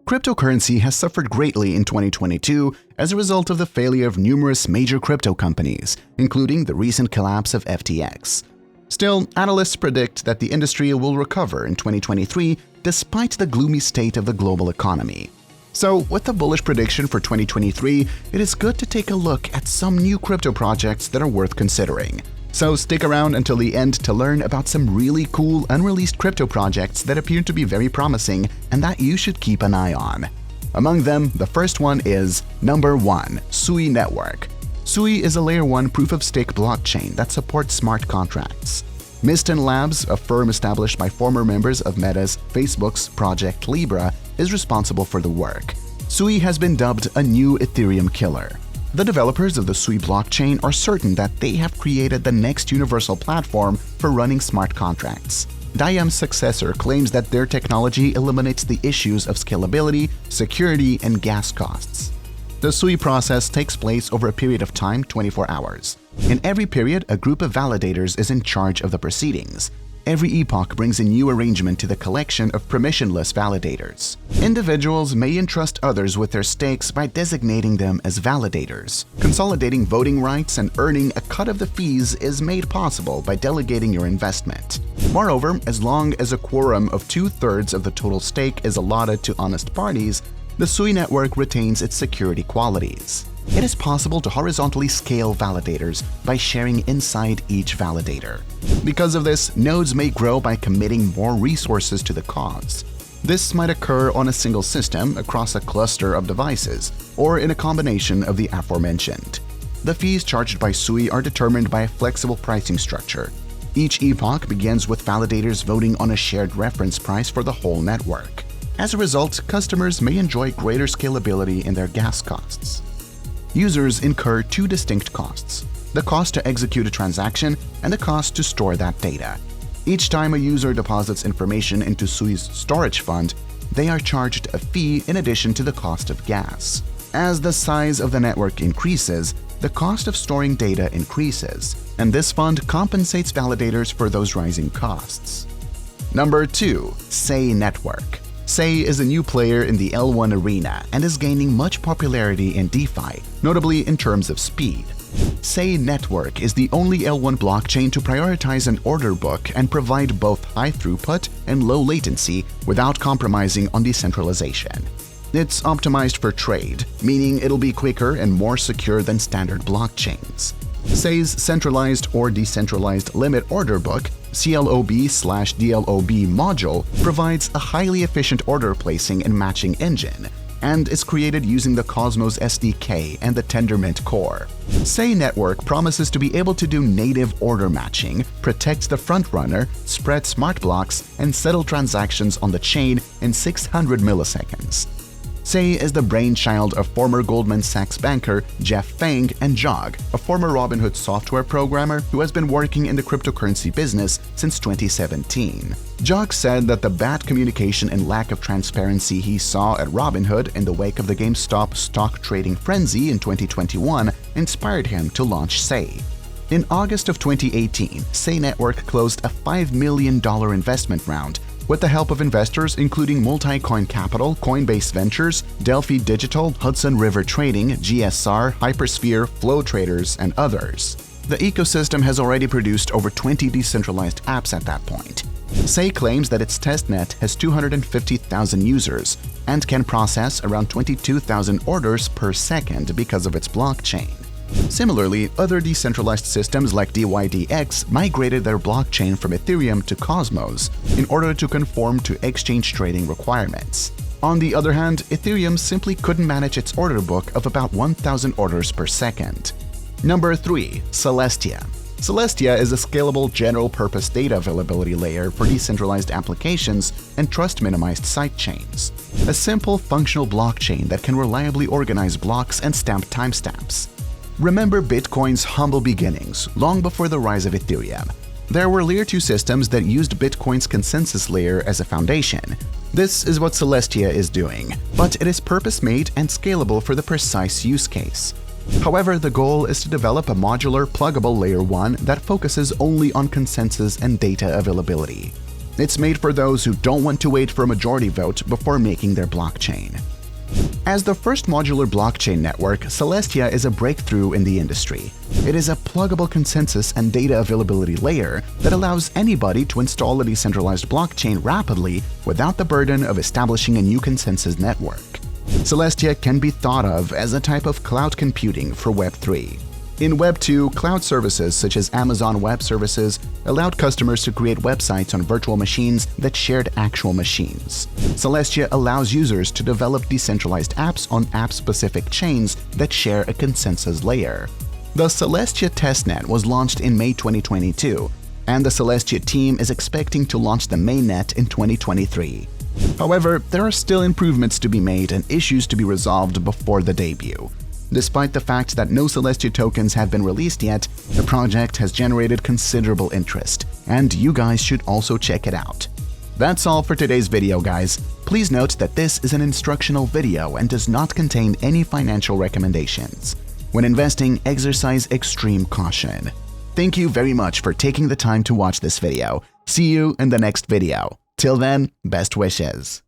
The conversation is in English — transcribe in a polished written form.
Cryptocurrency has suffered greatly in 2022 as a result of the failure of numerous major crypto companies, including the recent collapse of FTX. Still, analysts predict that the industry will recover in 2023 despite the gloomy state of the global economy. So, with the bullish prediction for 2023, it is good to take a look at some new crypto projects that are worth considering. So stick around until the end to learn about some really cool unreleased crypto projects that appear to be very promising and that you should keep an eye on. Among them, the first one is number 1, Sui Network. Sui is a Layer 1 proof-of-stake blockchain that supports smart contracts. Miston Labs, a firm established by former members of Meta's Facebook's Project Libra, is responsible for the work. Sui has been dubbed a new Ethereum killer. The developers of the Sui blockchain are certain that they have created the next universal platform for running smart contracts. Dayam's successor claims that their technology eliminates the issues of scalability, security, and gas costs. The Sui process takes place over a period of time, 24 hours. In every period, a group of validators is in charge of the proceedings. Every epoch brings a new arrangement to the collection of permissionless validators. Individuals may entrust others with their stakes by designating them as validators. Consolidating voting rights and earning a cut of the fees is made possible by delegating your investment. Moreover, as long as a quorum of 2/3 of the total stake is allotted to honest parties, the Sui network retains its security qualities. It is possible to horizontally scale validators by sharing inside each validator. Because of this, nodes may grow by committing more resources to the cause. This might occur on a single system across a cluster of devices, or in a combination of the aforementioned. The fees charged by Sui are determined by a flexible pricing structure. Each epoch begins with validators voting on a shared reference price for the whole network. As a result, customers may enjoy greater scalability in their gas costs. Users incur two distinct costs: the cost to execute a transaction and the cost to store that data. Each time a user deposits information into Sui's storage fund, they are charged a fee in addition to the cost of gas. As the size of the network increases, the cost of storing data increases, and this fund compensates validators for those rising costs. Number 2, Sui Network. Sui is a new player in the L1 arena and is gaining much popularity in DeFi, notably in terms of speed. Sui Network is the only L1 blockchain to prioritize an order book and provide both high throughput and low latency without compromising on decentralization. It's optimized for trade, meaning it'll be quicker and more secure than standard blockchains. Sui's centralized or decentralized limit order book CLOB/DLOB module provides a highly efficient order placing and matching engine, and is created using the Cosmos SDK and the Tendermint core. Sui Network promises to be able to do native order matching, protect the frontrunner, spread smart blocks, and settle transactions on the chain in 600 milliseconds. Sui is the brainchild of former Goldman Sachs banker Jeff Fang and Jog, a former Robinhood software programmer who has been working in the cryptocurrency business since 2017. Jog said that the bad communication and lack of transparency he saw at Robinhood in the wake of the GameStop stock trading frenzy in 2021 inspired him to launch Sui. In August of 2018, Sui Network closed a $5 million investment round with the help of investors including Multicoin Capital, Coinbase Ventures, Delphi Digital, Hudson River Trading, GSR, Hypersphere, Flow Traders, and others. The ecosystem has already produced over 20 decentralized apps at that point. Sui claims that its testnet has 250,000 users and can process around 22,000 orders per second because of its blockchain. Similarly, other decentralized systems like DYDX migrated their blockchain from Ethereum to Cosmos in order to conform to exchange trading requirements. On the other hand, Ethereum simply couldn't manage its order book of about 1,000 orders per second. Number 3, Celestia. Celestia is a scalable general-purpose data availability layer for decentralized applications and trust-minimized sidechains. A simple, functional blockchain that can reliably organize blocks and stamp timestamps. Remember Bitcoin's humble beginnings, long before the rise of Ethereum. There were Layer 2 systems that used Bitcoin's consensus layer as a foundation. This is what Celestia is doing, but it is purpose-made and scalable for the precise use case. However, the goal is to develop a modular, pluggable Layer 1 that focuses only on consensus and data availability. It's made for those who don't want to wait for a majority vote before making their blockchain. As the first modular blockchain network, Celestia is a breakthrough in the industry. It is a pluggable consensus and data availability layer that allows anybody to install a decentralized blockchain rapidly without the burden of establishing a new consensus network. Celestia can be thought of as a type of cloud computing for Web3. In Web 2, cloud services such as Amazon Web Services allowed customers to create websites on virtual machines that shared actual machines. Celestia allows users to develop decentralized apps on app-specific chains that share a consensus layer. The Celestia testnet was launched in May 2022, and the Celestia team is expecting to launch the mainnet in 2023. However, there are still improvements to be made and issues to be resolved before the debut. Despite the fact that no Celestia tokens have been released yet, the project has generated considerable interest, and you guys should also check it out. That's all for today's video, guys. Please note that this is an instructional video and does not contain any financial recommendations. When investing, exercise extreme caution. Thank you very much for taking the time to watch this video. See you in the next video. Till then, best wishes.